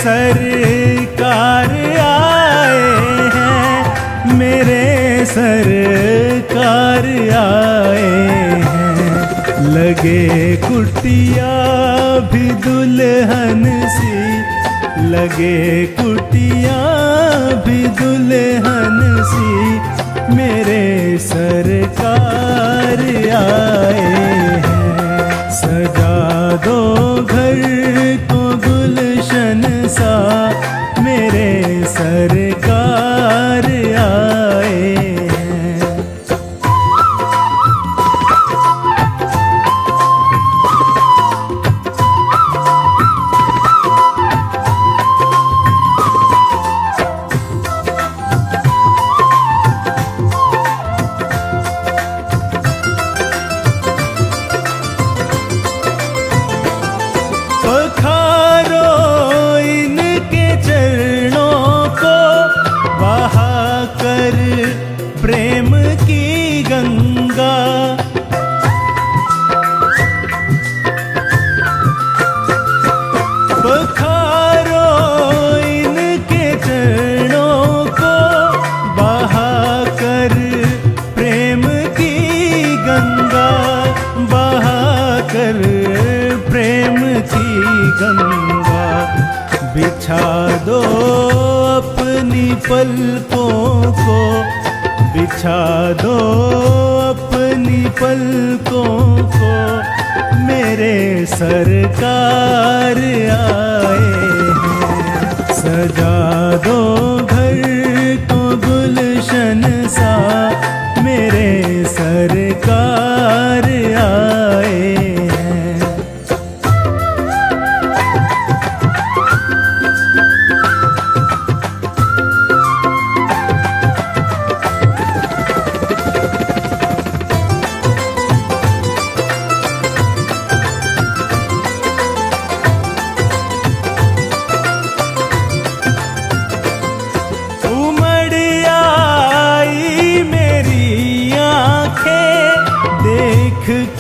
सरकार आए हैं, मेरे सरकार आए हैं। लगे कुटिया भी दुल्हन सी, लगे कुटिया भी दुल्हन सी, मेरे सरकार आए हैं। सजा दो घर को गुलशन सा, मेरे सरकार आए हैं। पखारो इनके चरणों को, बहा कर प्रेम की गंगा। पखारो इनके चरणों को, बहा कर प्रेम की गंगा, बहा कर प्रेम की गंगा। बिछा दो अपनी पलकों को, बिछा दो अपनी पलकों को, मेरे सरकार आए हैं। सजा दो घर को गुलशन सा, मेरे सरकार आए हैं।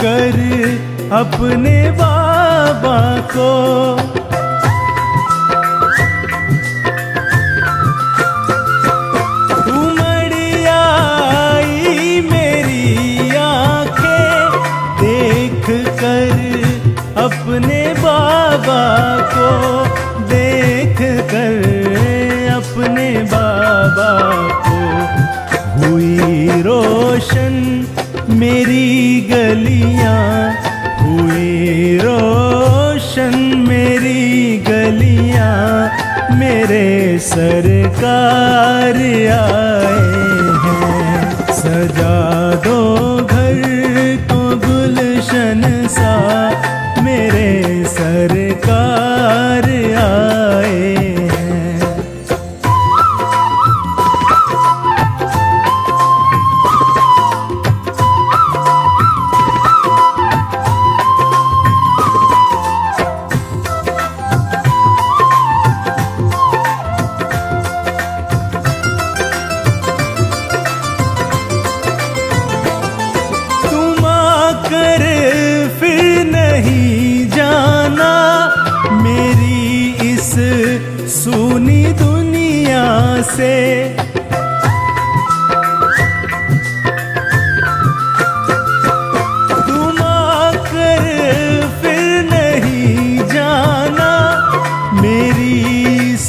कर अपने बाबा को, उमड़ आई मेरी आंखें देख कर अपने बाबा को, देख कर अपने बाबा को। हुई रोशन मेरी गलियां, हुई रोशन मेरी गलियां, मेरे सरकार आए हैं। सजा दो घर को गुलशन सा, मेरे सरकार आए हैं। सुनी दुनिया से तुम आकर फिर नहीं जाना, मेरी इस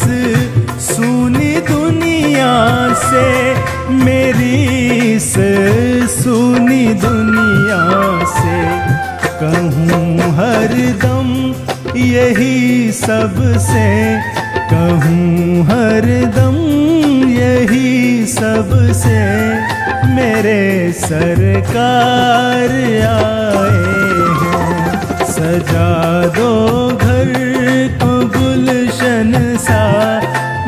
सुनी दुनिया से, मेरी इस सुनी दुनिया से। कहूँ हरदम यही सबसे, कहूँ हरदम यही सबसे, मेरे सरकार आए हैं। सजा दो घर को गुलशन सा,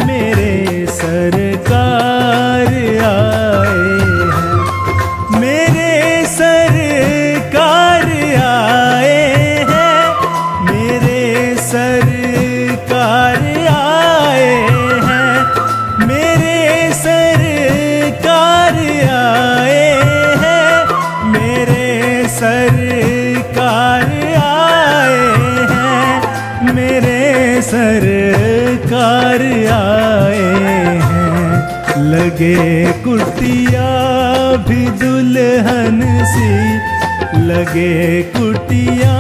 मेरे सरकार आए हैं। मेरे सरकार आए हैं, मेरे सरकार आए हैं, मेरे सरकार आए हैं, मेरे सरकार आए हैं, मेरे सरकार सरकार आए हैं। लगे कुटिया भी दुल्हन सी, लगे कुटिया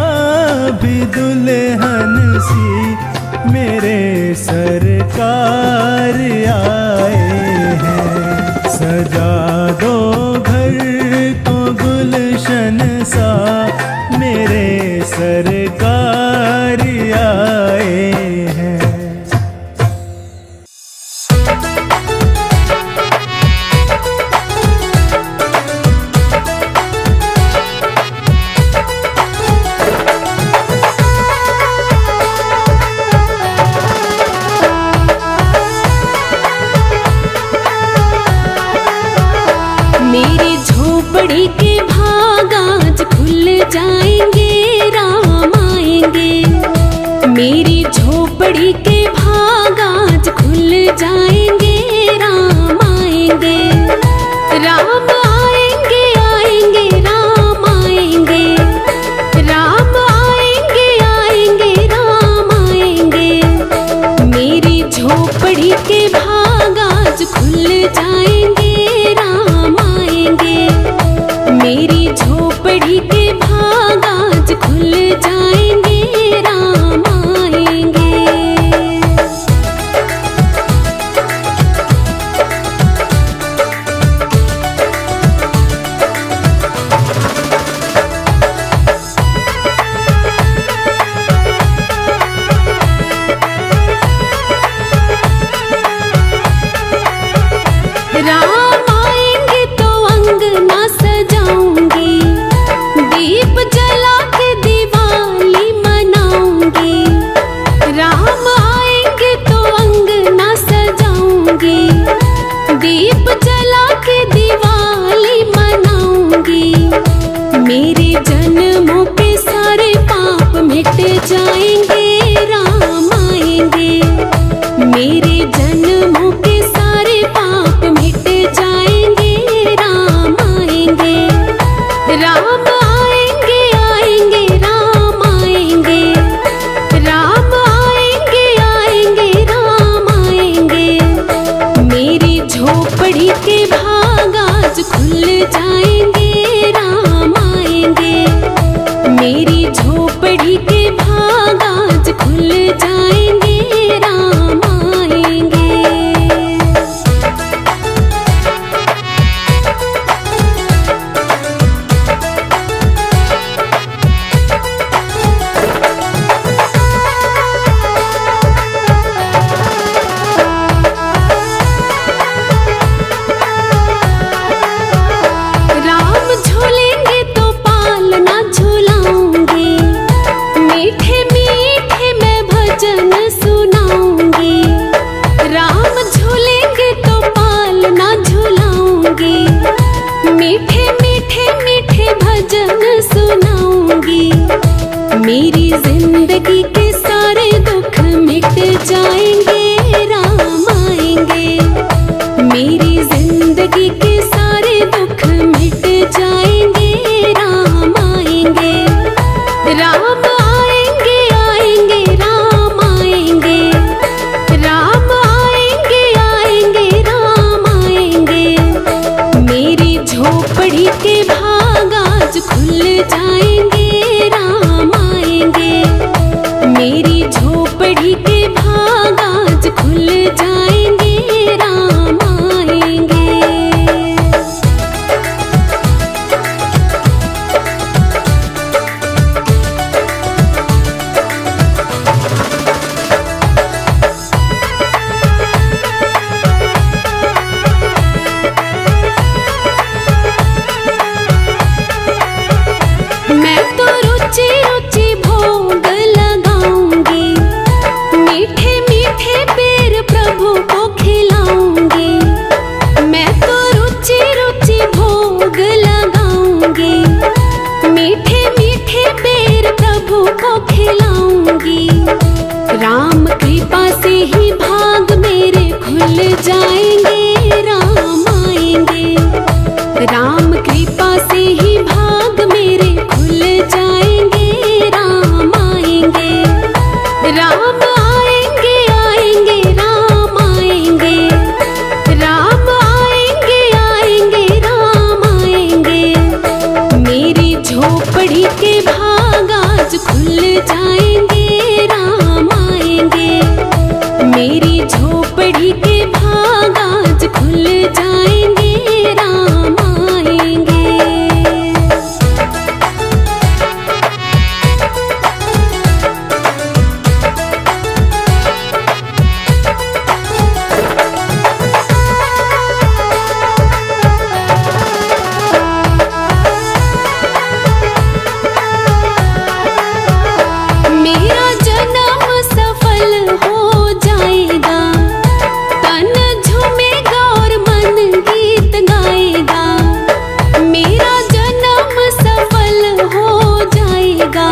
भी दुल्हन सी, मेरे सरकार आए हैं। सजा दो घर को गुलशन सा, मेरे सरकार आए हैं। मेरी झोपड़ी के भाग आज खुल जाएंगे, राम आएंगे। मेरी झोपड़ी के भाग आज खुल जाएंगे, राम आएंगे। राम आएंगे आएंगे राम आएंगे, राम आएंगे आएंगे राम आएंगे। मेरी झोपड़ी के भाग आज खुल जाएंगे, राम आएंगे। मेरी झोपड़ी के भाग आज खुल जाएंगे, राम आएंगे। राम आएंगे तो अंगना सजाऊंगी, दीप जला के दिवाली मनाऊंगी। राम आएंगे तो अंगना सजाऊंगी, दीप जला के दिवाली मनाऊंगी। मेरे जन्मों के सारे पाप मिट जाएंगे, राम आएंगे। मेरे जन्मों के सारे पाप मिट जाएंगे, राम आएंगे। राम आएंगे आएंगे राम आएंगे, राम आएंगे आएंगे राम आएंगे। मेरी झोपड़ी के भाग आज खुल जाएंगे, राम आएंगे। मेरी झोपड़ी के भाग आज खुल जाएंगे, राम आएंगे। राम झूलेंगे तो पालना झूलाऊंगी, मीठे मीठे मैं भजन सुनाऊंगी। राम झूलेंगे तो पालना झूलाऊंगी, मीठे मीठे मीठे भजन सुनाऊंगी। मेरी जिंदगी के सारे दुख मिट जाएंगे, राम आएंगे। मेरी जिंदगी के सारे दुख मिट जाएंगे, राम आएंगे। राम आएंगे आएंगे राम आएंगे, राम आएंगे आएंगे राम आएंगे। मेरी झोपड़ी के भाग आज खुल जाएंगे, राम आएंगे। मेरी झोपड़ी के भाग आज खुल जाएंगे, राम आएंगे। आज खुल जाएंगे, राम आएंगे। मेरी झोपड़ी के भाग आज खुल जाएंगे, राम आएंगे। मेरा जन्म सफल हो जाएगा, तन झूमेगा और मन गीत गाएगा। मेरा जन्म सफल हो जाएगा,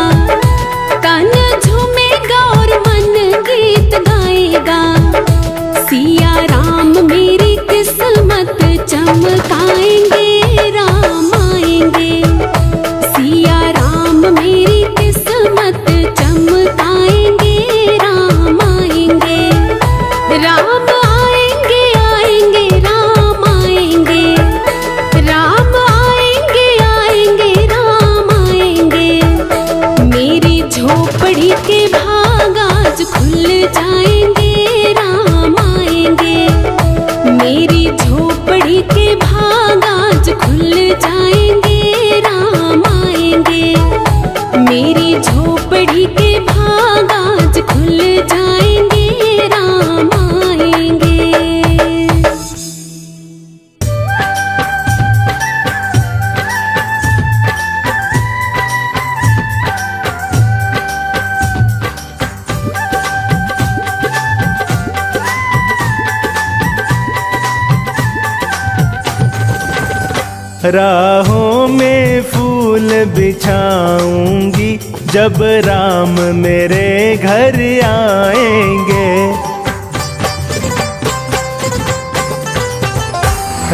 तन झूमेगा और मन गीत गाएगा। सिया राम मेरी किस्मत चमकाएंगे, राम आएंगे। सिया राम मेरी किस्मत चमकाएंगे, राम आएंगे। राम आएंगे, आएंगे, राम आएंगे। राम आएंगे, आएंगे, राम आएंगे। मेरी झोपड़ी के भाग आज खुल जाएंगे, राम आएंगे। मेरी झोपड़ी के भाग आज खुल जाएंगे, राम आएंगे। मेरी झोपड़ी के भाग आज खुल जाएंगे, राम आएंगे। राहों में फूल बिछाऊंगी, जब राम मेरे घर आएंगे।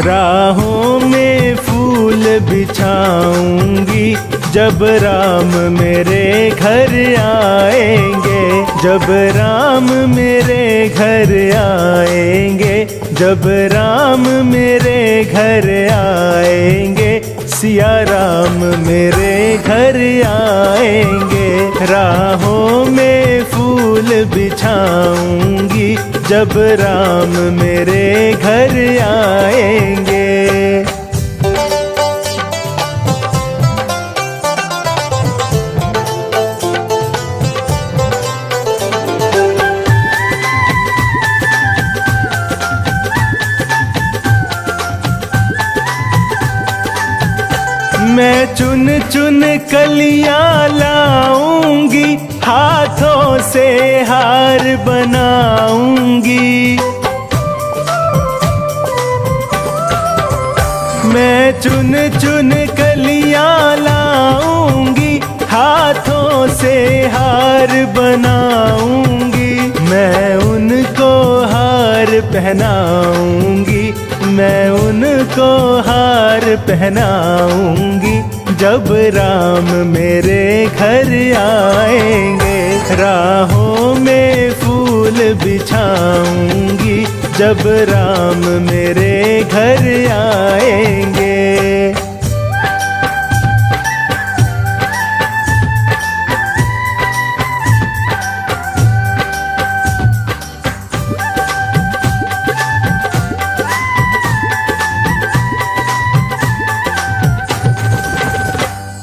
राहों में फूल बिछाऊंगी, जब राम मेरे घर आएंगे। जब राम मेरे घर आएंगे, जब राम मेरे घर आएंगे। सिया राम मेरे घर आएंगे। राहों में फूल बिछाऊंगी, जब राम मेरे घर आएंगे। मैं चुन चुन कलियां लाऊंगी, हाथों से हार बनाऊंगी। मैं चुन चुन कलियां लाऊंगी, हाथों से हार बनाऊंगी। मैं उनको हार पहनाऊंगी, मैं उनको हार पहनाऊंगी। जब राम मेरे घर आएंगे। राहों में फूल बिछाऊंगी, जब राम मेरे घर आएंगे।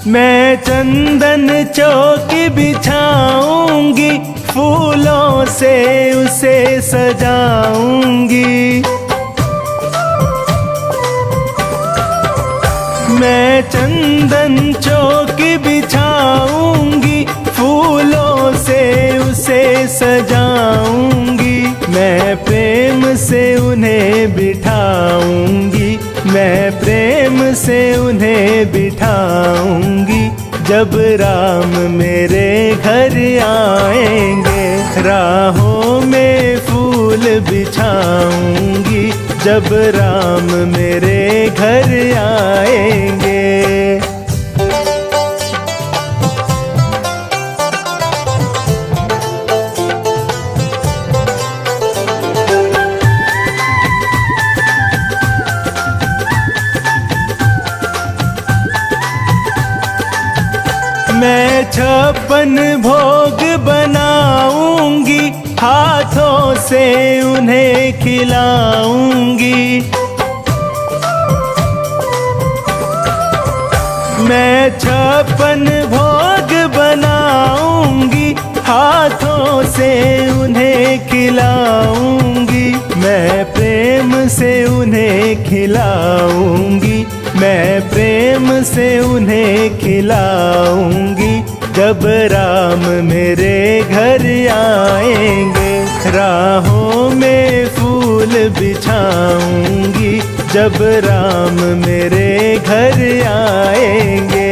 मैं चंदन चौकी बिछाऊंगी, फूलों से उसे सजाऊंगी। मैं चंदन चौकी बिछाऊंगी, फूलों से उसे सजाऊंगी। मैं प्रेम से उन्हें बिठाऊंगी, मैं प्रेम से उन्हें बिठाऊंगी। जब राम मेरे घर आएंगे। राहों में फूल बिछाऊंगी, जब राम मेरे घर आएंगे। मैं छप्पन भोग बनाऊंगी, हाथों से उन्हें खिलाऊंगी। मैं छप्पन भोग बनाऊंगी, हाथों से उन्हें खिलाऊंगी। मैं प्रेम से उन्हें खिलाऊंगी, मैं प्रेम से उन्हें खिलाऊंगी। जब राम मेरे घर आएंगे, राहों में फूल बिछाऊंगी। जब राम मेरे घर आएंगे।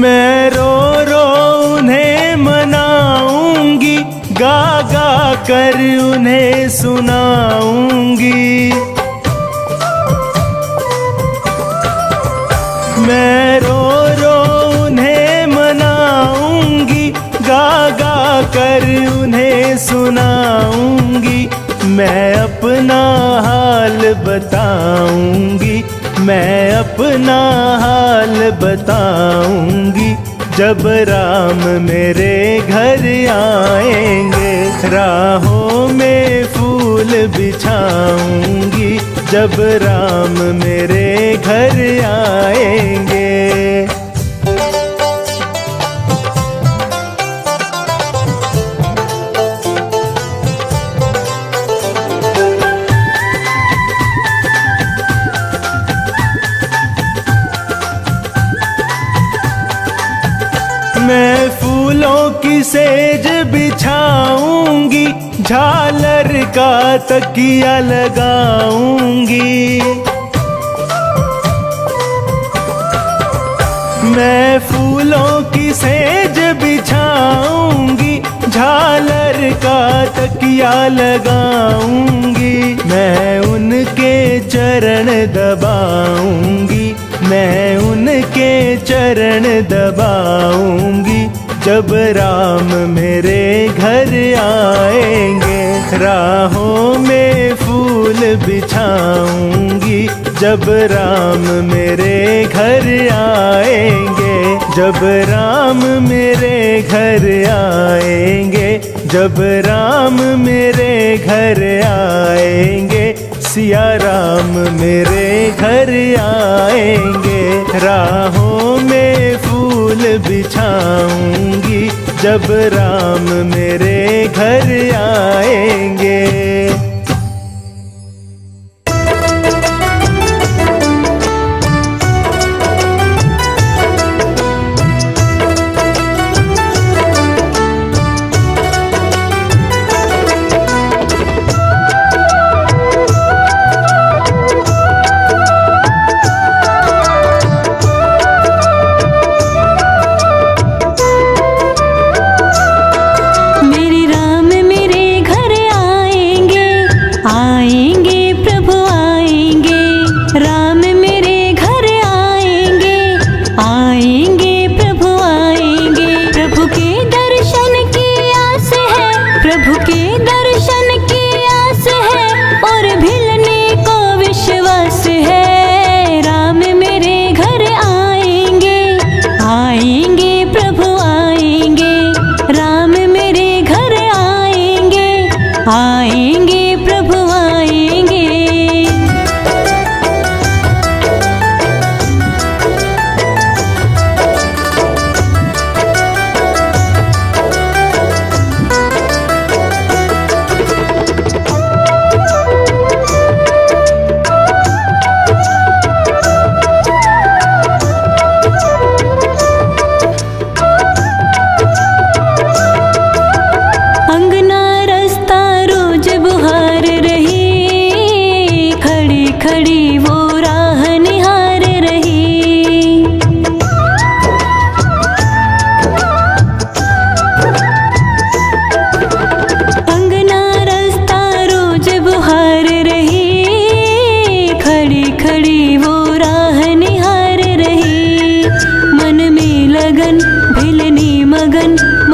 मैं रो रो उन्हें मनाऊंगी, गा गा कर उन्हें सुनाऊंगी। मैं रो रो उन्हें मनाऊंगी, गा गा कर उन्हें सुनाऊंगी। मैं अपना हाल बताऊंगी, मैं अपना हाल बताऊंगी। जब राम मेरे घर आएंगे, राहों में फूल बिछाऊंगी। जब राम मेरे घर आएंगे। मैं फूलों की सेज बिछाऊंगी, झालर का तकिया लगाऊंगी। मैं फूलों की सेज बिछाऊंगी, झालर का तकिया लगाऊंगी। मैं उनके चरण दबाऊंगी, मैं उनके चरण दबाऊंगी। जब राम मेरे घर आएंगे, राहों में फूल बिछाऊंगी। जब राम मेरे घर आएंगे, जब राम मेरे घर आएंगे, जब राम मेरे घर आएंगे। सिया राम मेरे घर आएंगे, राहों में फूल बिछाऊंगी। जब राम मेरे घर आएंगे। मेरे राम मेरे घर आएंगे,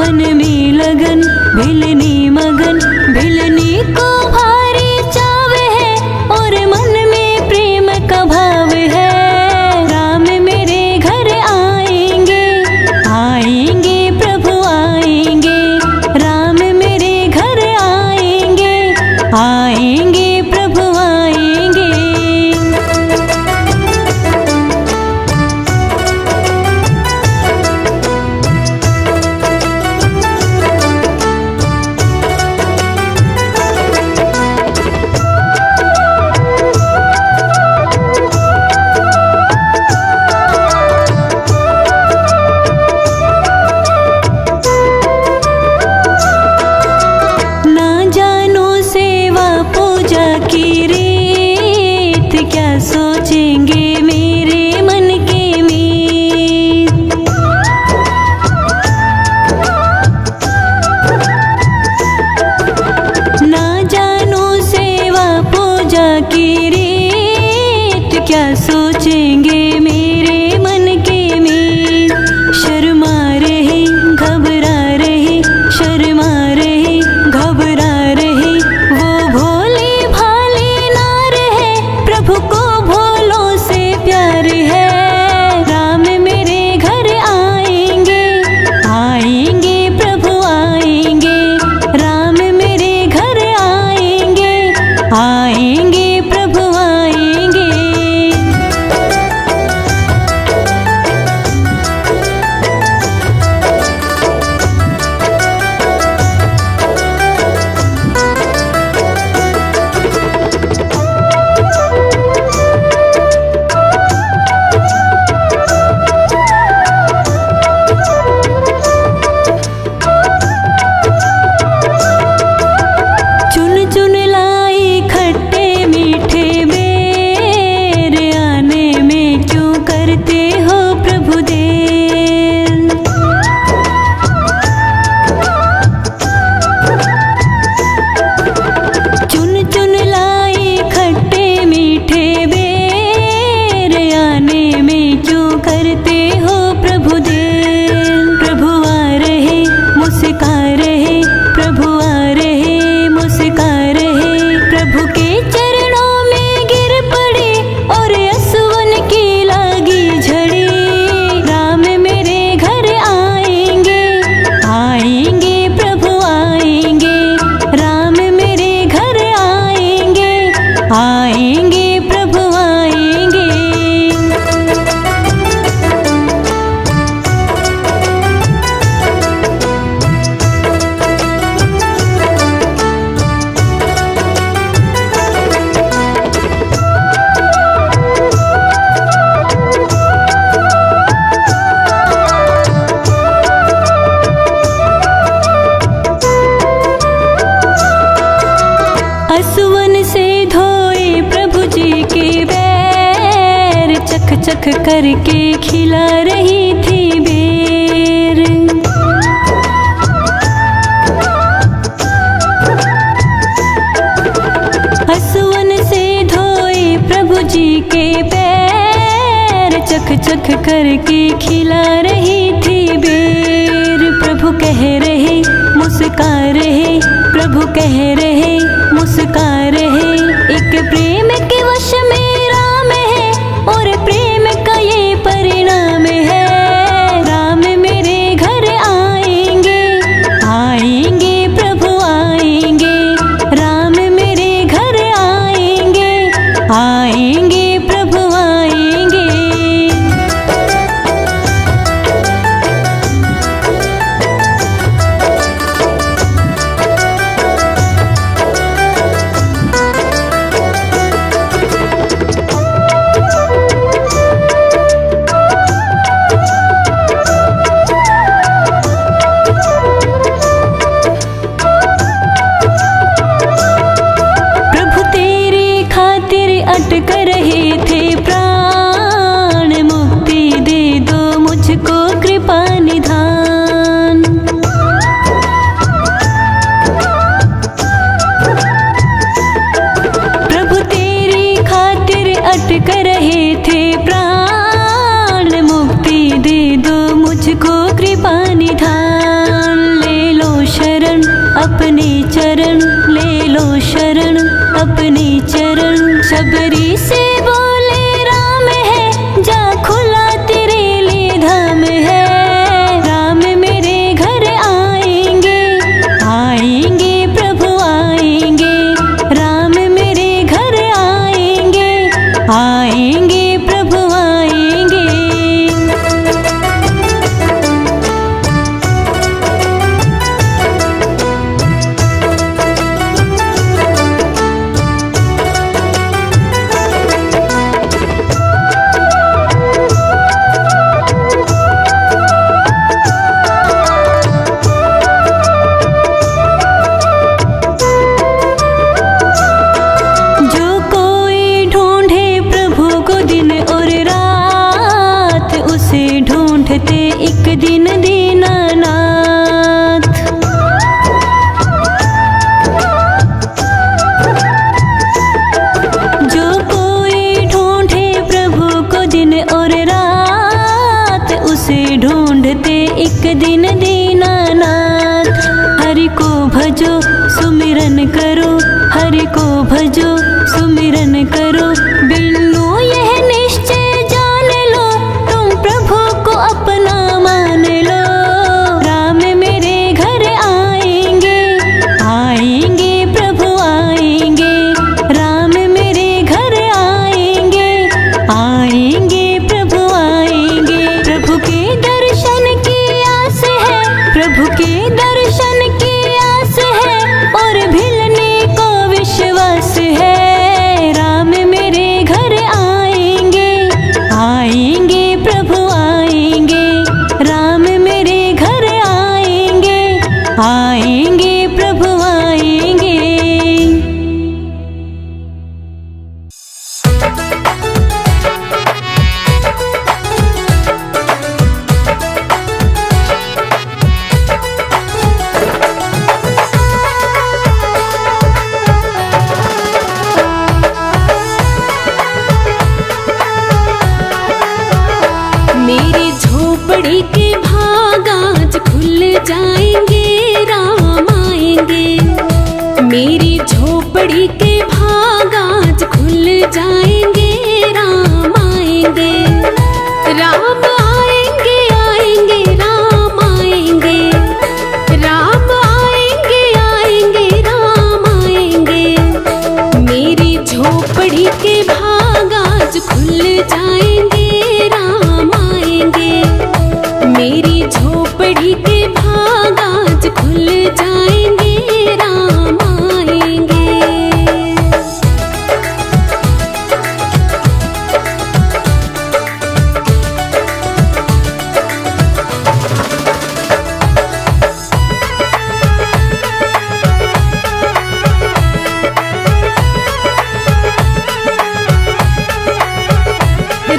मन में लगन भिलनी मगन, भिलनी को भारी चाव है और मन में प्रेम का भाव है। राम मेरे घर आएंगे, आएंगे प्रभु आएंगे, राम मेरे घर आएंगे, आएंगे प्रभु आएंगे। ना जानो सेवा पूजा की रीत, क्या सोचेंगे मेरे मन के मीत। ना जानो सेवा पूजा की रीत, क्या सोचेंगे मेरे मन के मीत। शर्मा रहे घबरा रहे, शर्मा रहे घबरा रहे, वो भोले भाले ना रहे, प्रभु को भोलों से प्यार है। राम मेरे घर आएंगे, आएंगे प्रभु आएंगे, राम मेरे घर आएंगे, आएंगे प्रभु आएंगे। चुन चुन लाई खट्टे मीठे बेर, आने में क्यों करते हो प्रभु देर। चुन चुन लाई खट्टे मीठे बेर, आने में क्यों करते हो प्रभु देर। प्रभु आ रहे मुस्का रहे, प्रभु आ रहे मुस्का रहे, प्रभु के चरणों में गिर पड़े और असवन की लागी झड़ी। राम मेरे घर आएंगे, आएंगे प्रभु आएंगे, राम मेरे घर आएंगे, आएंगे प्रभु आएंगे। असुवन से धोए प्रभु जी के पैर, चख चख करके खिला रही थी बेर। असुवन से धोए प्रभु जी के पैर, चख चख करके खिला रही थी बेर। प्रभु कह रहे मुस्का रहे, प्रभु कह रहे मुस्का रहे, एक प्रेम के वश में राम है और प्रेम का ये परिणाम है। राम मेरे घर आएंगे, आएंगे प्रभु आएंगे, राम मेरे घर आएंगे, आएंगे प्रभु आएंगे। अपने चरण ले लो शरण, अपने चरण। शबरी से बोले राम है, जा खुला तेरे लिए धाम है। राम मेरे घर आएंगे, आएंगे प्रभु आएंगे। राम मेरे घर आएंगे, आएंगे प्रभु आएंगे। एक दिन दीनानाथ। जो कोई ढूंढे प्रभु को दिन और रात, उसे ढूंढते एक दिन दीनानाथ। हरि को भजो सुमिरन करो, हरि को भजो सुमिरन करो। बिल्लो यह निश्चय जान लो, तुम प्रभु को अपना मान लो। राम मेरे घर आएंगे, आएंगे प्रभु आएंगे। राम मेरे घर आएंगे, आएंगे प्रभु आएंगे। प्रभु के दर्शन की आस है, प्रभु के दर्शन की आस है, और भिलने को विश्वास है। राम मेरे घर आएंगे, आएंगे प्रभु आएंगे। राम मेरे घर आएंगे, आएंगे प्रभु आएंगे। मेरी झोपड़ी के भाग आज खुल जाएंगे, राम आएंगे। मेरी झोपड़ी के भाग आज खुल जाएंगे, राम आएंगे। राम आएंगे, आएंगे राम आएंगे। राम आएंगे, आएंगे राम आएंगे। मेरी झोपड़ी के भाग आज खुल जाएंगे, राम आएंगे। मेरी झोपड़ी के भाग आज खुल जाएंगे, राम आएंगे।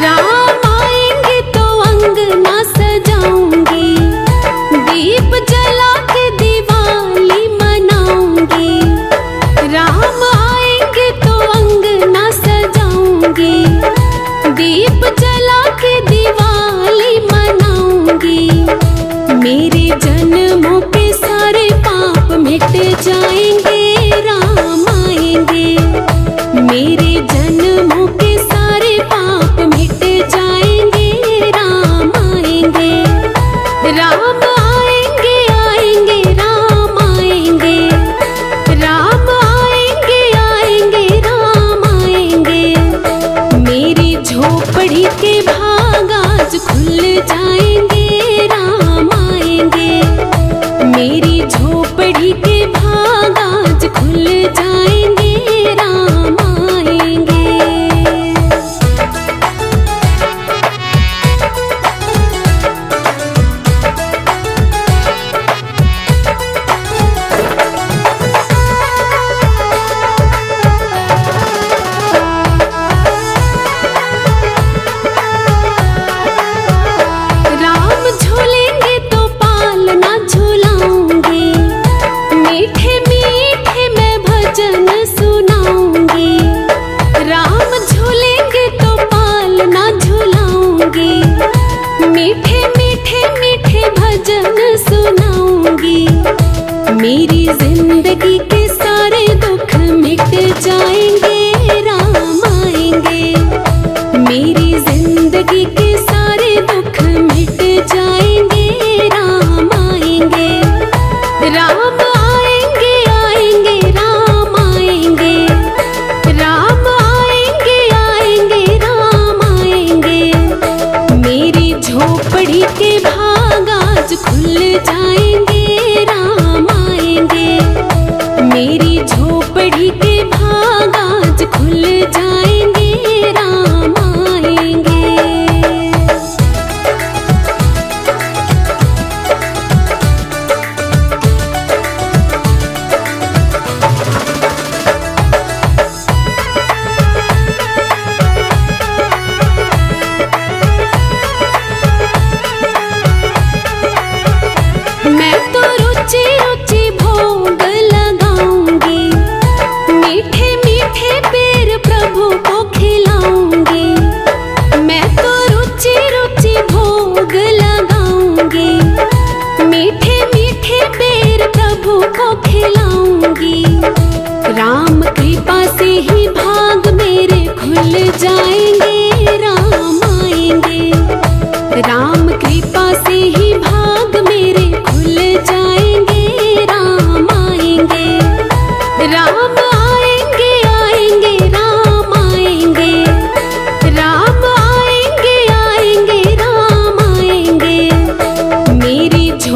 राम आएंगे तो अंगना सजाऊंगी, दीप जला के दिवाली मनाऊंगी। राम आएंगे तो अंगना सजाऊंगी, दीप जला के दिवाली मनाऊंगी। मेरे जन्मों के सारे पाप मिट जाएंगे, राम आएंगे। मेरे जन्मों के सारे पाप मिट जाएंगे, राम आएंगे। राम आएंगे, आएंगे राम आएंगे। राम आएंगे, आएंगे राम आएंगे। मेरी झोपड़ी के भाग आज खुल जाएंगे, राम आएंगे। मेरी झोपड़ी के भाग आज खुल जाएंगे, राम आएंगे।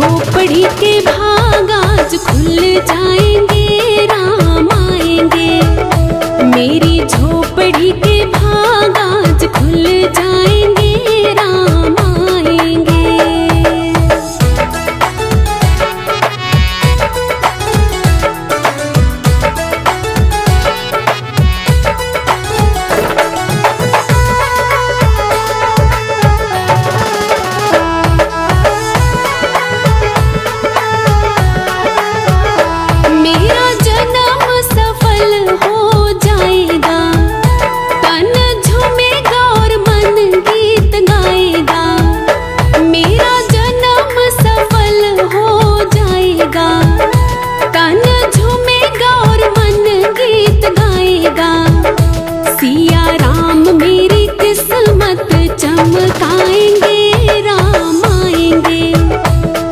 झोपड़ी के भाग आज खुल जाएंगे, राम आएंगे। मेरी झोपड़ी के भाग आज खुल जाएंगे, राम आएंगे। मेरा जन्म सफल हो जाएगा, तन झूमेगा और मन गीत गाएगा। मेरा जन्म सफल हो जाएगा, तन झूमेगा और मन गीत गाएगा। सिया राम मेरी किस्मत चमकाएंगे, राम आएंगे।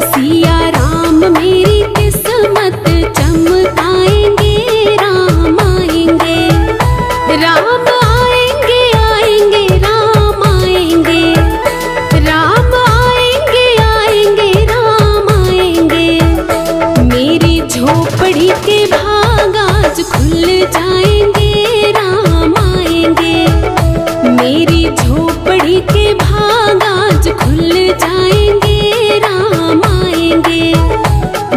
सिया राम मेरी किस्मत चमकाएंगे, राम आएंगे। राम आएंगे, आएंगे, राम आएंगे। राम आएंगे, आएंगे, राम आएंगे। मेरी झोपड़ी के भाग आज खुल जाएंगे, राम आएंगे। मेरी झोपड़ी के भाग आज खुल जाएंगे, राम आएंगे।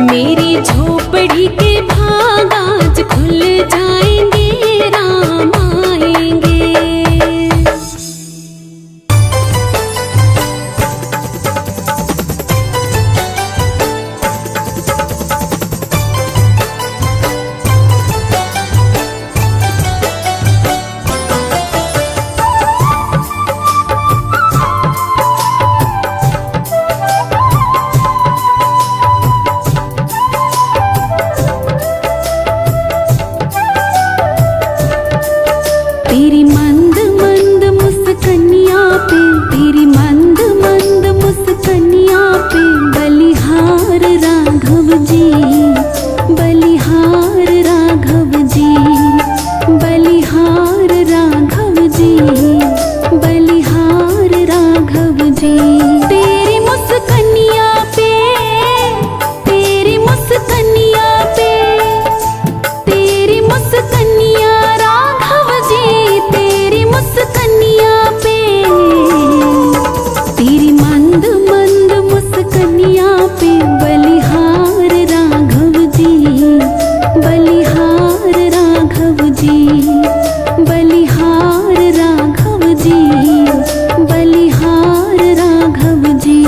मेरी झोपड़ी के भाग आज खुल जाएंगे, राम आएंगे। तेरी मंद मंद मुस्कनिया पे, तेरी मंद मंद मुस्कनिया पे बलिहार राघव जी, बलिहार राघव जी, बलिहार राघव जी, बलिहार राघव जी। तेरी मुस्कनिया पे, तेरी मुस्कनिया पे, तेरी मुस्कनिया राघव जी, तेरी मुस्कनिया पे। तेरी मंद मंद मुस्कनिया पे बलिहार राघव जी, बलिहार राघव जी, बलिहार राघव जी, बलिहार राघव जी।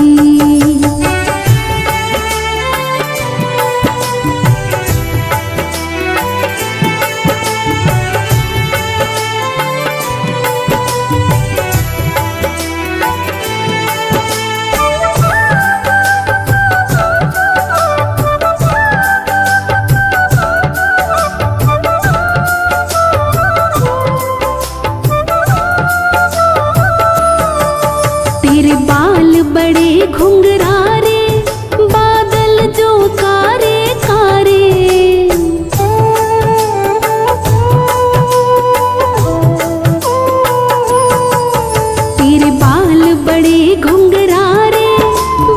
तेरे बाल बड़े घुंघरारे, बादल जो कारे कारे। तेरे बाल बड़े घुंघरारे,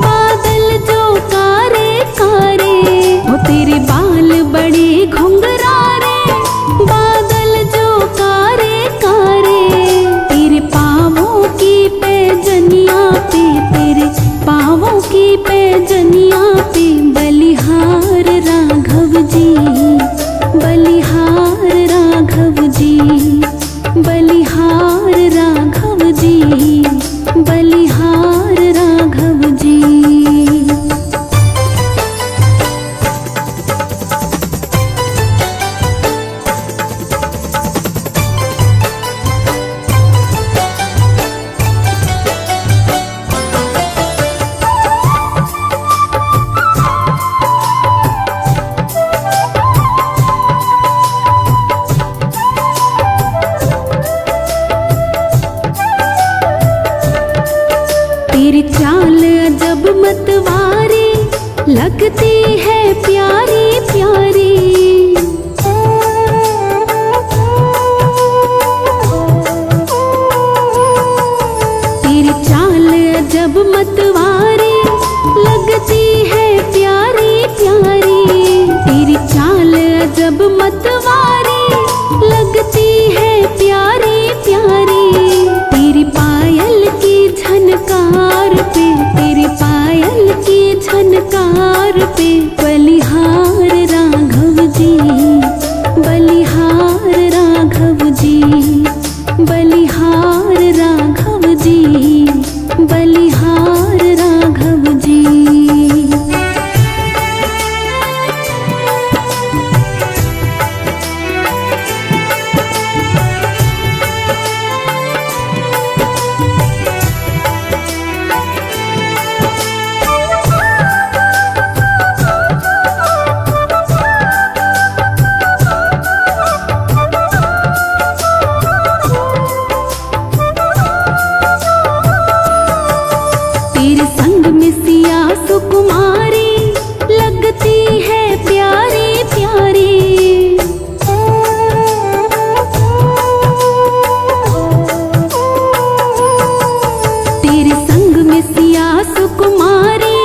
बादल जो कारे कारे। ओ तेरे बाल बड़े घुंघरारे, बादल जो कारे कारे। तेरे पाँवों की पैजनिया पे, तेरे पाँवों की पैजनिया पे बलिहार राघव जी, बलिहार राघव जी, बलिहार राघव जी, बलिहार राघव जी। तेरी चाल अजब मतवारी, लगती है प्यारी प्यारी। तेरी चाल अजब मतवारी, लगती है मतवारी लगती है प्यारी प्यारी। तेरी पायल की झनकार पे, तेरी पायल की झनकार पे बलिहार राघव जी, बलिहार राघव जी, बलिहार राघव जी, बलिहार राघव जी। तेरे संग में सिया सुकुमारी लगती है प्यारी प्यारी। तेरे संग में सिया सुकुमारी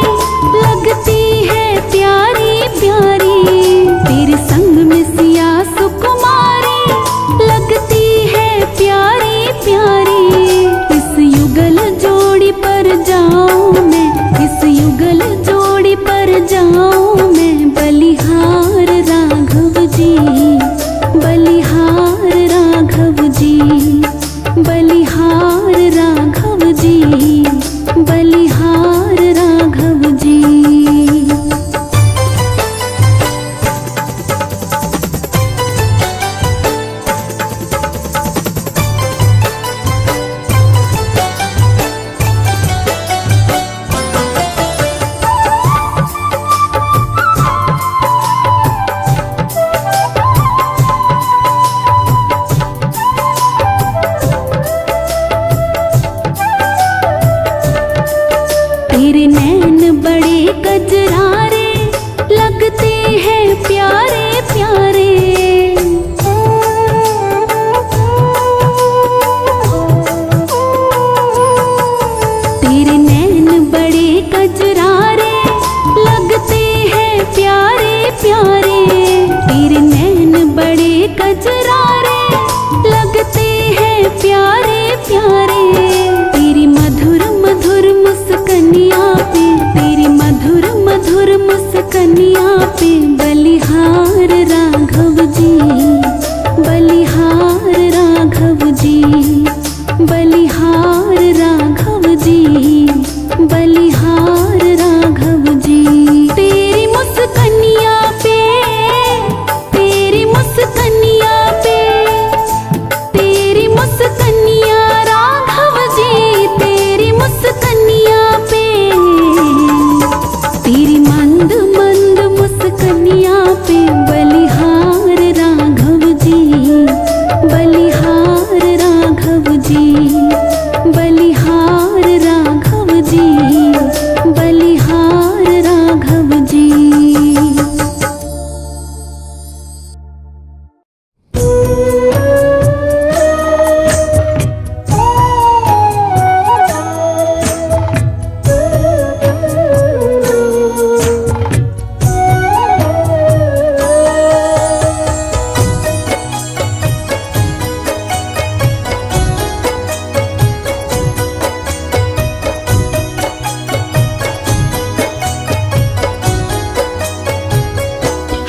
लगती है प्यारी प्यारी। तेरे संग में सिया सुकुमारी लगती है प्यारी प्यारी। इस युगल जोड़ी पर जाऊं मैं, इस युगल जोड़ी पर जाऊं मैं, बलिहार राघव जी, बलिहार राघव जी, बलिहार राघव जी, बलिहार राघव जी। तेरे नैन बड़े कजरारे लगते हैं प्यारे प्यारे। तेरे नैन बड़े कजरारे लगते हैं प्यारे प्यारे। तेरे नैन बड़े कजरारे लगते हैं प्यारे प्यारे। तेरी मधुर मधुर मुस्कनिया पे, तेरी मधुर मधुर मुस्कनिया पे बलिहार राघव जी, बलिहार राघव जी, बलिहार राघव जी, बलिहार राघव जी। तेरी मुस्कनिया पे, तेरी मुस्कनिया पे, तेरी मुस्कनिया राघव जी, तेरी मुस्कनिया पे। तेरी मंद मंद मुस्कनिया पे बलिहार राघव जी, बलिहार राघव जी, बलिहार राघव जी, बलिहार राघव जी।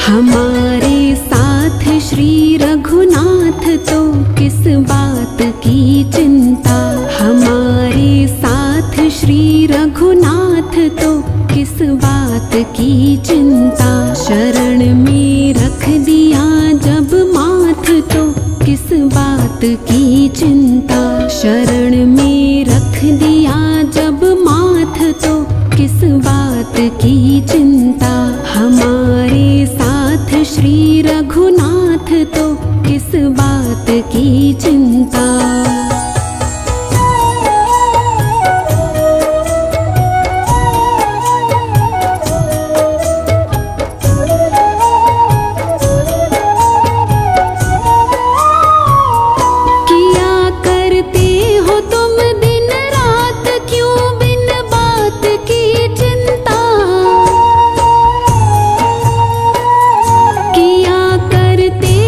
हमारे साथ श्री रघुनाथ तो किस बात की चिंता। हमारे साथ श्री रघुनाथ तो किस बात की चिंता। शरण में रख दिया जब माथ तो किस बात की चिंता। शरण में रख दिया जब माथ तो किस बात की चिंता। हमारे साथ श्री रघुनाथ तो किस बात की चिंता। करते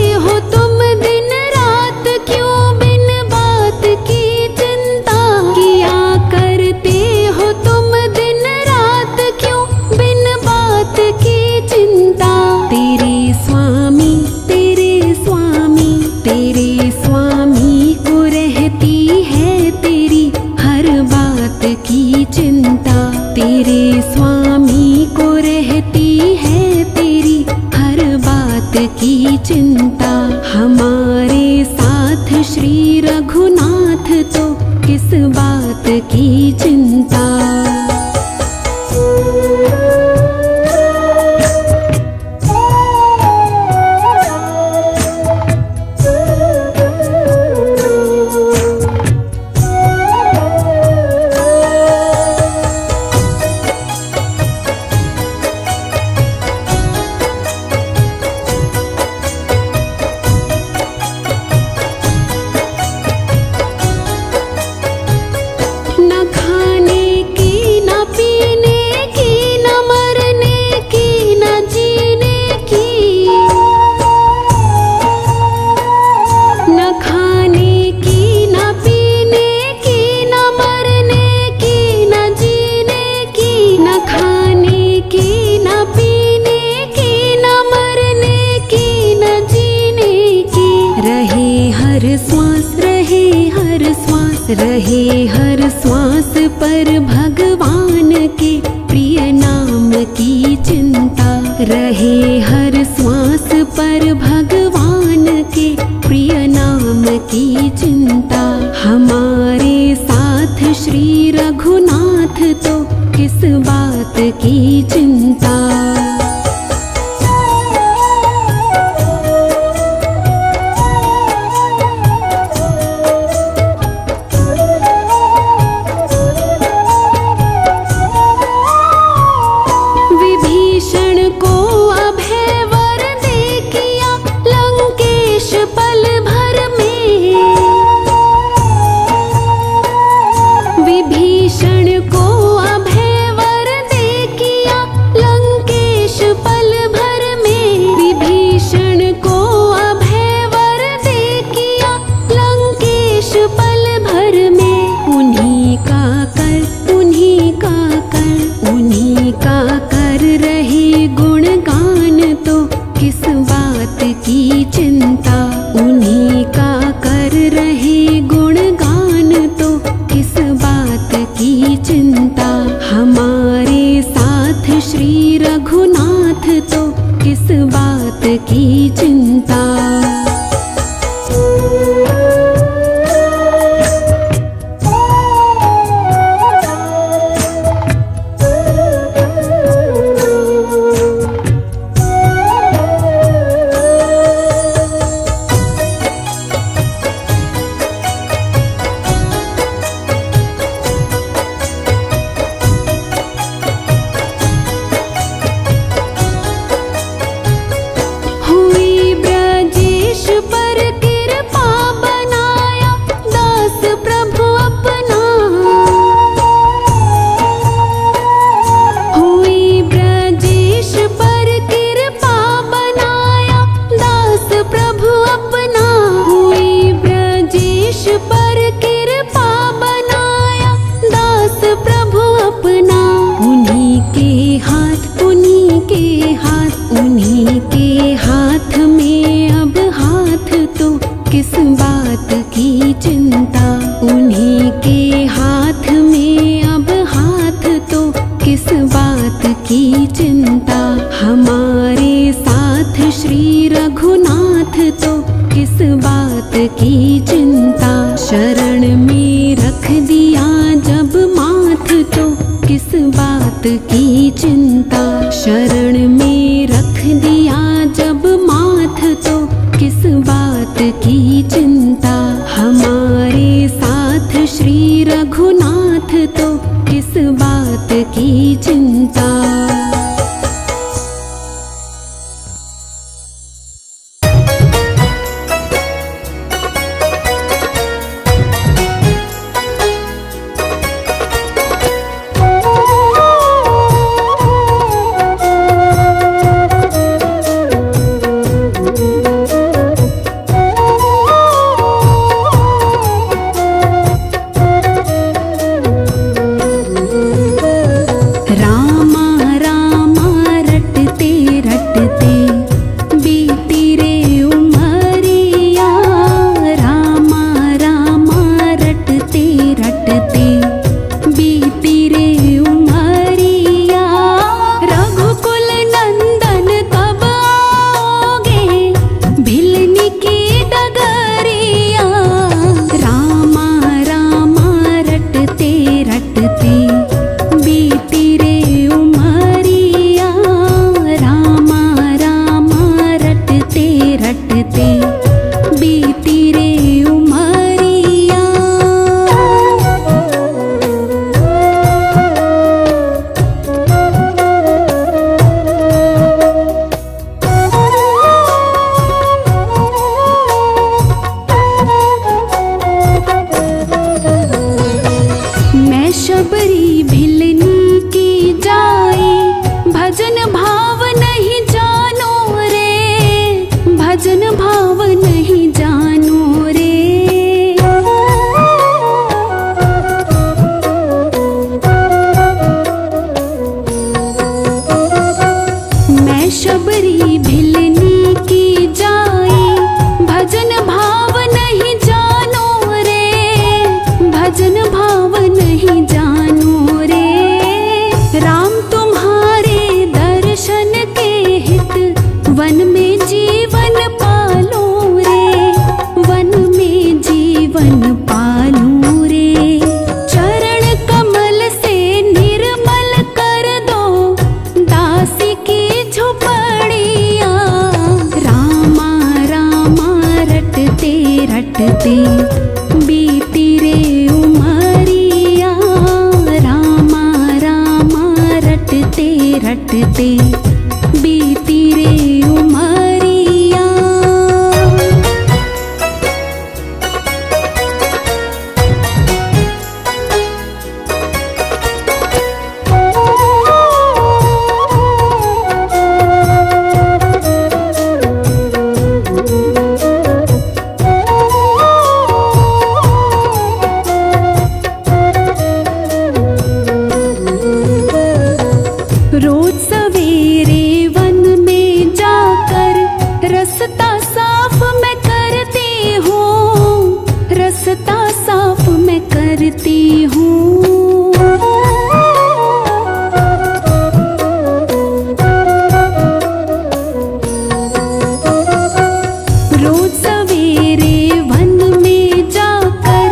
चिंता। हमारे साथ श्री रघुनाथ तो किस बात की चिंता। न खाने की न पीने की न मरने की न जीने की। न खाने की न पीने की न मरने की न जीने की। न खाने की न पीने की न मरने की न जीने की। रहे हर श्वास रहे हर श्वास रहे हर श्वास पर भगवान के प्रिय नाम की चिंता। रहे हर श्वास पर भगवान के प्रिय नाम की चिंता। हमारे साथ श्री रघुनाथ तो किस बात की चिंता। विभीषण को अभय वर दे किया लंकेश पल भर में। विभीषण को अभय वर दे किया लंकेश पल भर में। विभीषण को अभय वर दे किया लंकेश पल भर में। उन्हीं का कर उन्हीं का कर उन्हीं का कर रहे गुणगान तो किस बात की चिंता। उन्हीं का कर रहे गुणगान तो किस बात की चिंता। हमारे साथ श्री रघुनाथ तो किस बात की चिंता। हुई ब्रजेश पर कृपा बनाया दास प्रभु अपना। हुई ब्रजेश पर कृपा बनाया दास प्रभु अपना। हुई ब्रजेश पर कृपा बनाया दास प्रभु अपना। उन्हीं के हाथ उन्हीं के हाथ उन्हीं के हाथ में अब हाथ तो किस बात की चिंता। उन्हीं के हाथ में अब हाथ तो किस बात की चिंता। हमारे साथ श्री रघुनाथ तो किस बात की चिंता। शरण में रख दिया जब माथ तो किस बात की चिंता। शरण में रख दिया जब माथ तो किस बात की चिंता। हमारे साथ श्री रघुनाथ तो किस बात की चिंता। शबरी भिलनी की जाई, भजन भाव नहीं जानो रे, भजन भाव नहीं जानो रे। राम तुम्हारे दर्शन के हित, वन में जीवन पालो रे, वन में जीवन पालो रे। चरण कमल से निर्मल कर दो दासी की झोपड़िया। रामा रामा रटते रटते बीती रे उमरिया, रामा रामा रटते रटते बीती रे उमरिया। रोज सवेरे वन में जाकर रास्ता साफ मैं करती हूँ, रास्ता साफ मैं करती हूँ। रोज सवेरे वन में जाकर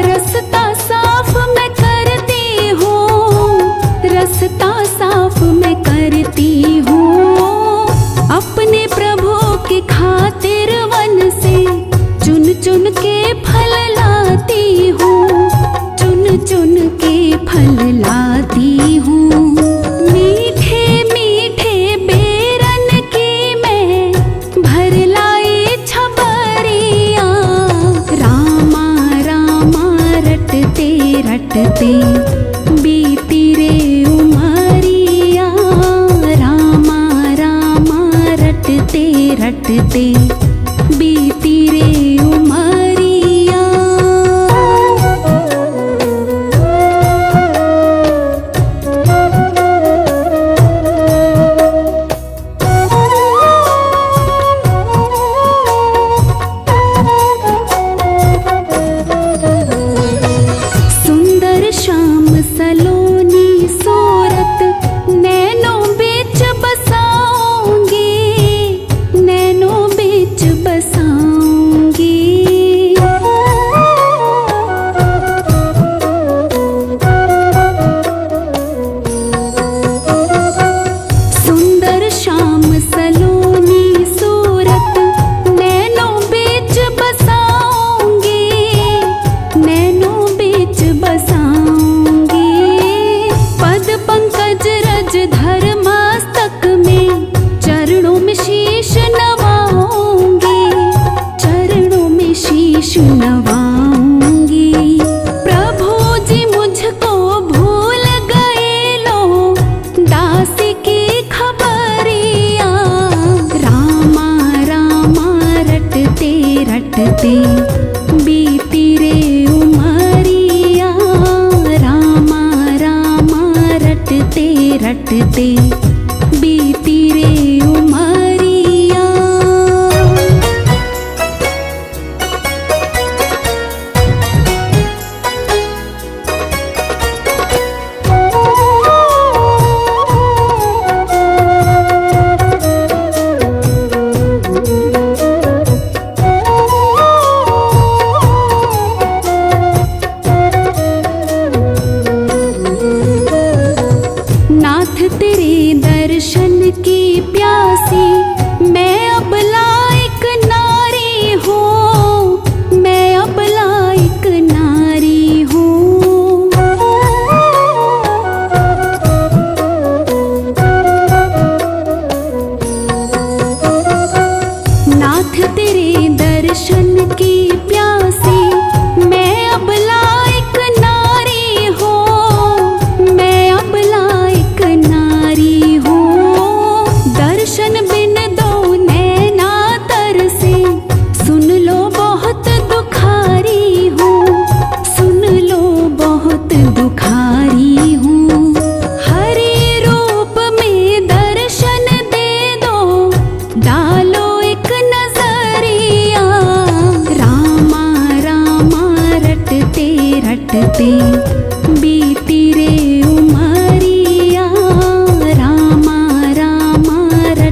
रास्ता साफ मैं करती हूँ, रास्ता साफ मैं करती हूँ। अपने प्रभु की खातिर वन से चुन चुन के फल लाती हूँ, चुन चुन के फल लाती हूँ। मीठे मीठे बेरन की मैं भर लाई छबरिया। रामा रामा रटते रटते बीती रे उमरिया, रामा रामा रटते रटते बीती रे उमरिया। सुंदर श्याम सलोनी सूरत नैनों बीच बसाऊंगी, नैनों बीच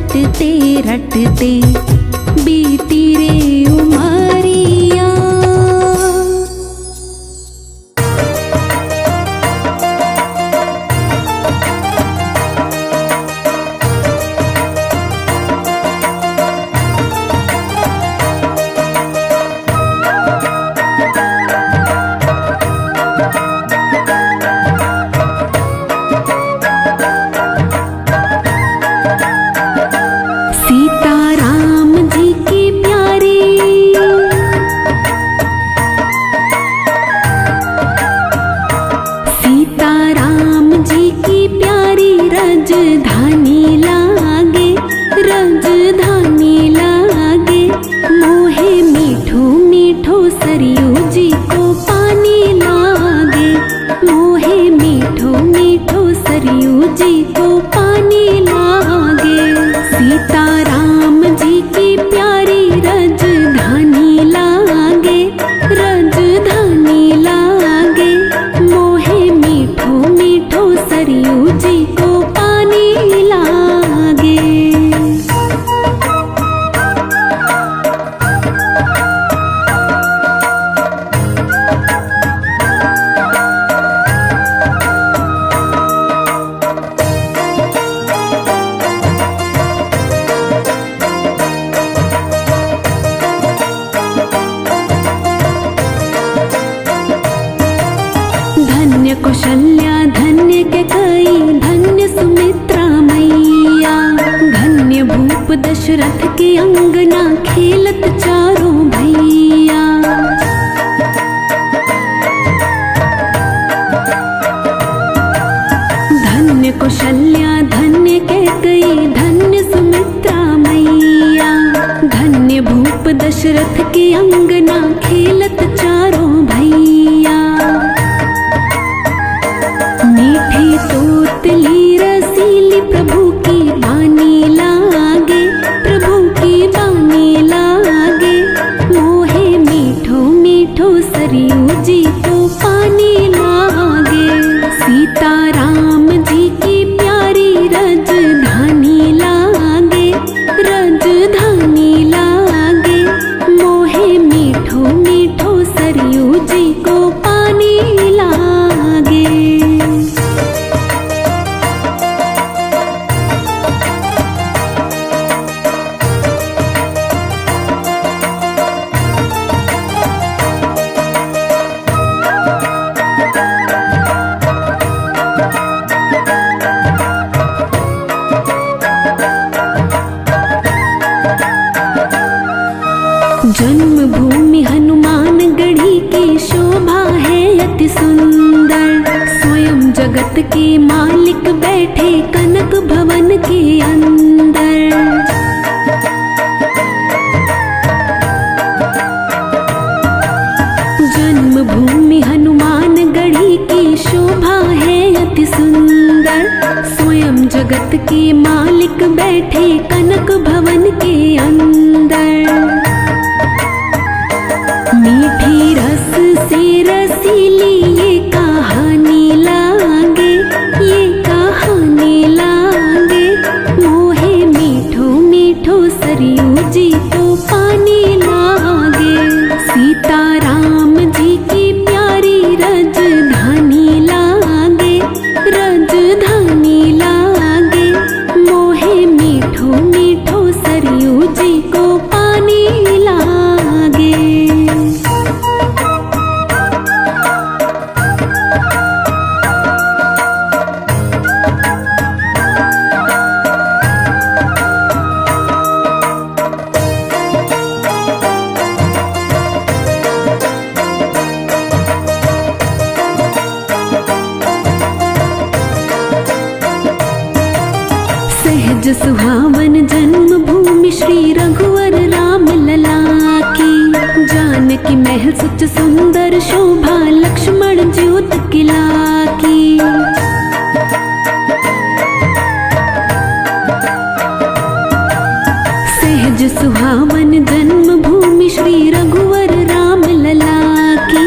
रटते रटते बीती रे उमरिया। सीताराम जी की प्यारी सीताराम जी की प्यारी राजधानी लागे राजधानी लागे। मोहे मीठो मीठो सरयू जी को पानी लागे मोहे मीठो मीठो सरयू जी को पानी लागे। सीताराम जी की प्यारी राजधानी लागे राजधानी लागे। मोहे मीठो मीठो सरयू जी को पानी लागे। धन्य कौशल्या धन्य कैकेयी धन्य सुमित्रा मैया। धन्य भूप दशरथ की अंगना खेलत चारों भैया। धन्य कौशल्या धन्य कैकेयी धन्य सुमित्रा मैया। धन्य भूप दशरथ की अंगना खेलत चारों भैया। मीठी तोतली रसीली प्रभु की बानी लागे प्रभु की बानी लागे। मोहे मीठो मीठो सरयू जी को पानी लागे। सीताराम जी की प्यारी राजधानी लागे राजधानी लागे। मोहे मीठो मीठो सरयू जी को पानी लागे। जन्मभूमि हनुमान गढ़ी की शोभा है अति सुंदर। स्वयं जगत के मालिक बैठे कनक भवन के अंदर। जन्मभूमि हनुमान गढ़ी की शोभा है अति सुंदर। स्वयं जगत के मालिक बैठे कनक भवन के अंदर। मीठी रस से रसीली ये कहानी लागे ये कहानी लागे। मोहे मीठो मीठो सरयू जी को पानी लागे। सीताराम जी की प्यारी राजधानी लागे राजधानी लागे। मोहे मीठो मीठो सरयू जी को पानी लागे। सहज सुहावन जन्मभूमि श्री रघुवर राम लला की। जानकी महल सुच सुंदर शोभा लक्ष्मण ज्योत किला की। सहज सुहावन जन्मभूमि श्री रघुवर राम लला की।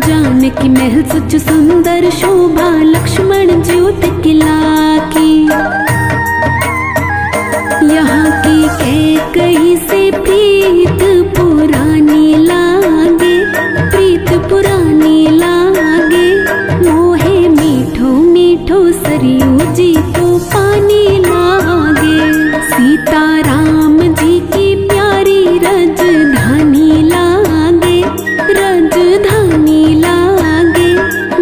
जानकी महल सुच सुंदर शोभा लक्ष्मण ज्योत किला की। यहाँ की कैकई से प्रीत पुरानी लागे, प्रीत पुरानी लागे। मोहे मीठो मीठो सरयू जी को पानी लागे। सीता राम जी की प्यारी रजधानी लागे, रजधानी लागे।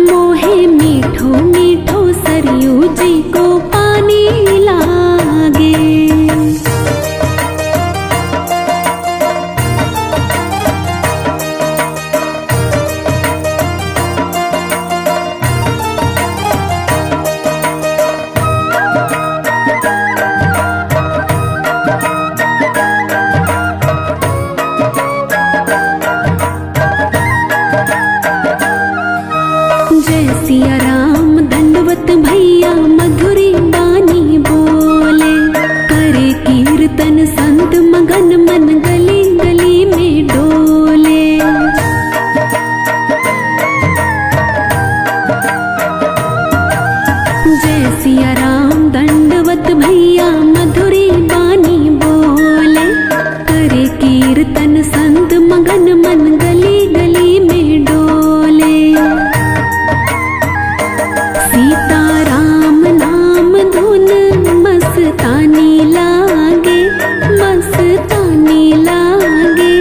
मोहे मीठो मीठो सरयू जी को पानी लागे। जय सिया राम दंडवत भैया मधुरी बानी बोले। करे कीर्तन संत मगन मन गली गली में डोले। जय सिया राम दंडवत भैया मधुरी बानी बोले। करे कीर्तन संत मगन मन गली गली में डोले। सीता राम नाम धुन मस्तानी लागे, मस्तानी लागे।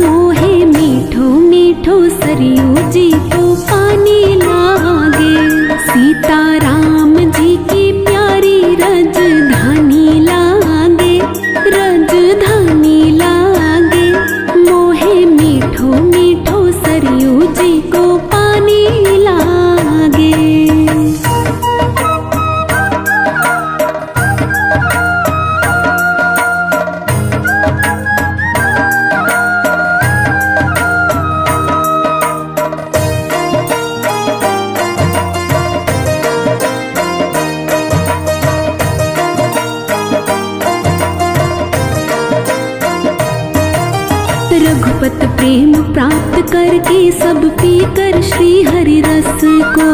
मोहे मीठो मीठो सरयू जी को पानी लागे। सीता राम जी की प्यारी रजधानी लागे, रजधानी लागे। मोहे मीठो मीठो सरयू जी को पानी लागे। रघुपत प्रेम प्राप्त करके सब पीकर श्री हरि रस को।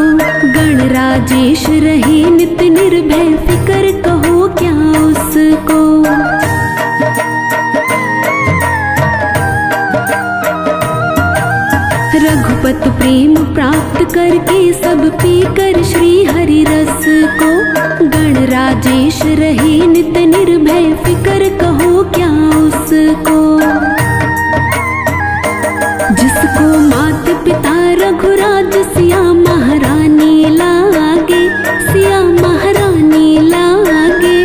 गणराजेश रहे नित निर्भय फिकर कहो क्या उसको। रघुपत प्रेम प्राप्त करके सब पीकर श्री हरि रस को। गणराजेश रहे नित निर्भय फिकर कहो क्या उसको। जिसको मात पिता रघुराज सिया महारानी लागे, सिया महारानी लागे।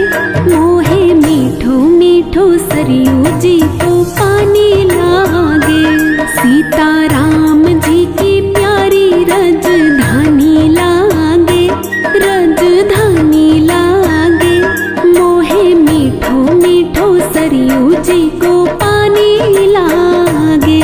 मोहे मीठो मीठो सरयू जी को पानी लागे। सीता राम जी की प्यारी रजधानी लागे, रजधानी लागे। मोहे मीठो मीठो सरयू जी को पानी लागे।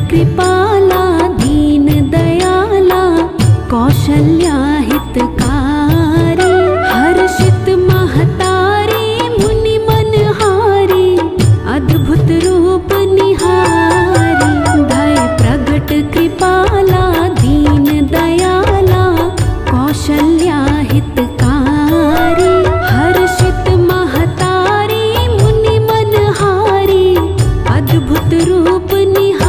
कृपाला दीन दयाला कौशल्या हितकारी। हर्षित महतारी मुनि मनहारी अद्भुत रूप निहारी। भय प्रगट कृपाला दीन दयाला कौशल्या हितकारी। हर्षित महतारी मुनि मनहारी अद्भुत रूप निहारी।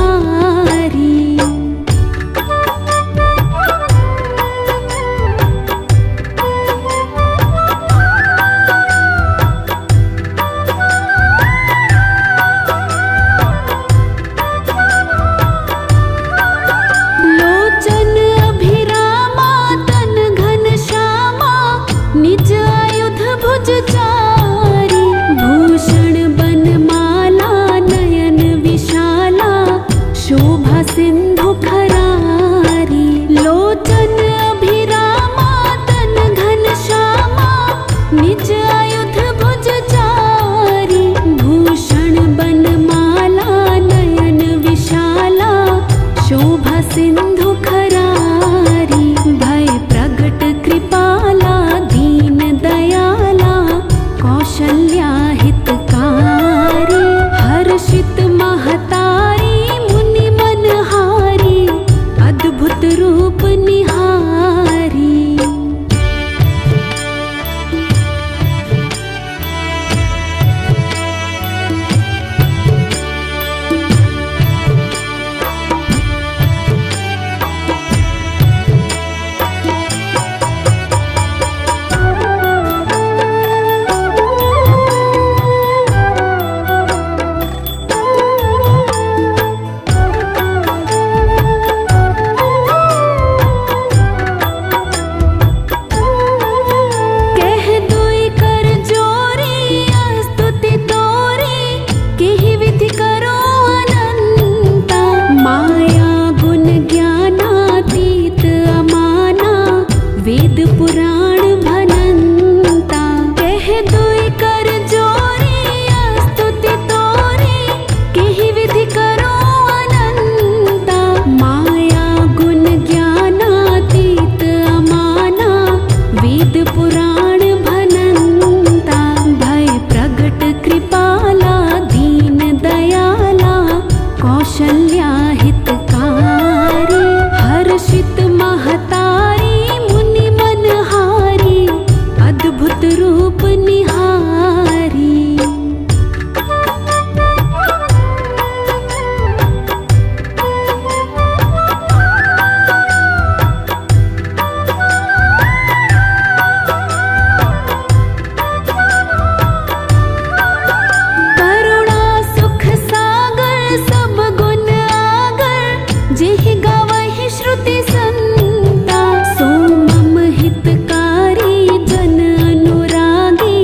लोचन अभिरामा तन घन श्यामा पुराण भनंता। कह दुई कर जोरी स्तुति तोरी, केहि विधि करो अनंता। माया गुण ज्ञानातीत अमाना, वेद पुराण भनंता। भय प्रगट कृपाला दीन दयाला, कौशल्या हितकारी। हर्षित महतारी मुनि मनहारी, अद्भुत रूप निहारी। करुणा सुख सागर सब गुण आगर, जेहि गावहि श्रुति संता। सो मम हितकारी जन अनुरागी,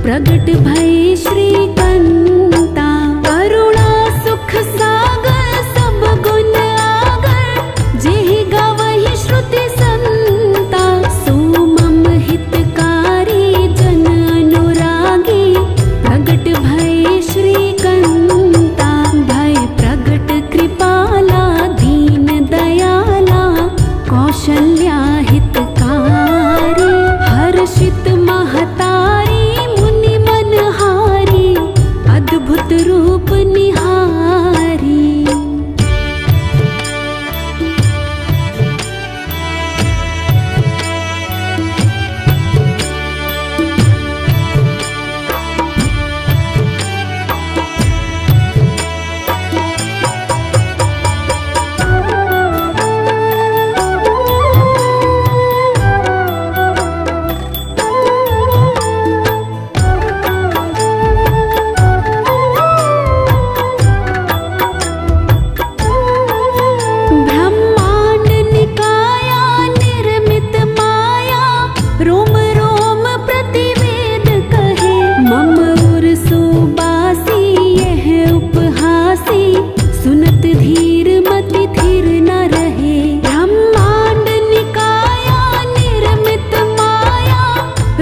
प्रगट भय श्रीकंता। करुणा सुख सागर सब गुण आगर, जेहि गावहि श्रुति संता। सो मम हितकारी जन अनुरागी, प्रगट भय श्रीकंता। भय प्रगट कृपाला दीन दयाला, कौशल्या हितकारी। हर्षित महतारी मुनि मनहारी, अद्भुत रूप निहारी। ब्रह्मांड निकाया निर्मित माया, रोम रोम प्रतिवेद कहे। मम उर सुबासी यह उपहासी, सुनत धीर मति थिर न रहे। ब्रह्मांड निकाया निर्मित माया,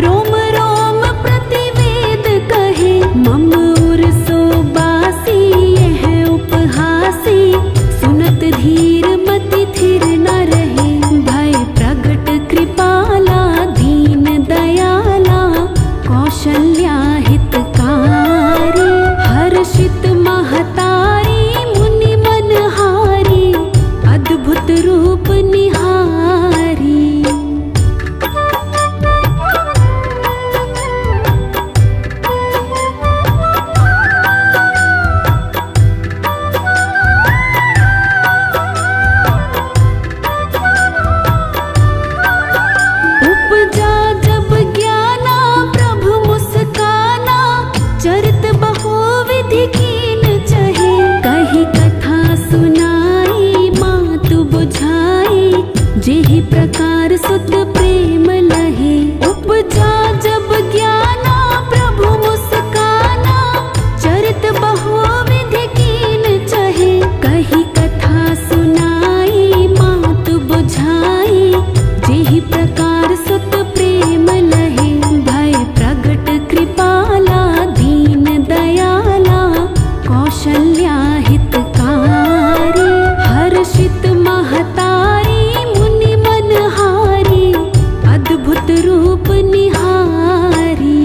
रोम रोम प्रतिवेद कहे। मम उर सुबासी यह उपहासी, सुनत धीर मति थिर न रहे। भय प्रगट कृपाला दीन दयाला, कौशल्या हितकारी। हर्षित महतारी मुनि मनहारी, अद्भुत रूप निहारी। उपजा जब ज्ञाना प्रभु मुस्काना, चरित बहुविधि कीन चहे। कही कथा सुनाई मातु बुझाई, जेहि प्रकार सुत प्रेम लहे। उपजा जब ज्ञाना प्रभु मुस्काना, चरित बहुविधि कीन चहे। कही कथा सुनाई मातु बुझाई, जेहि प्रकार सुत प्रेम लहे। भय प्रगट कृपाला दीन दयाला, कौशल्या हितकारी। हर्षित महतारी मुनि मनहारी, अद्भुत रूप निहारी।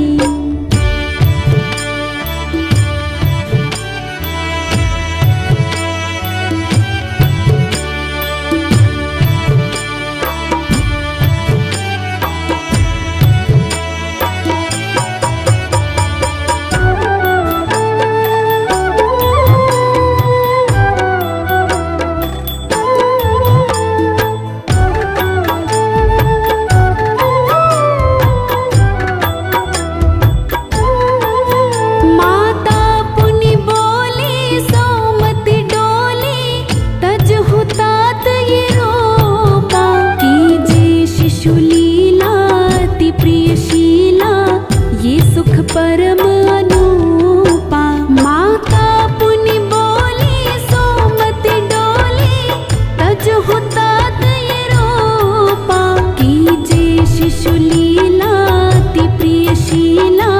लीला अति प्रियशीला,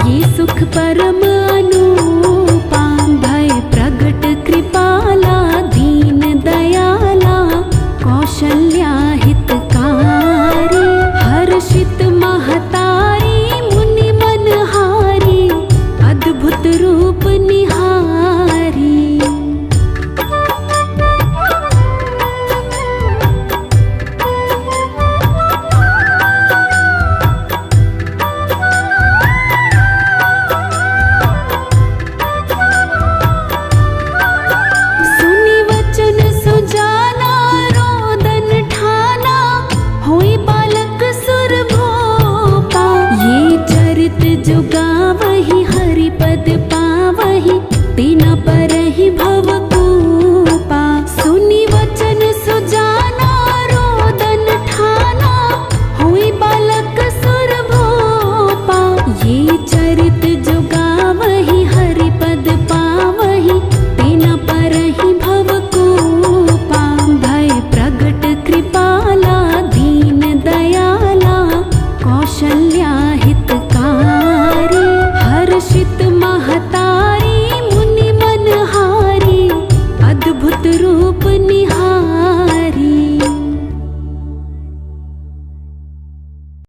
ये सुख परम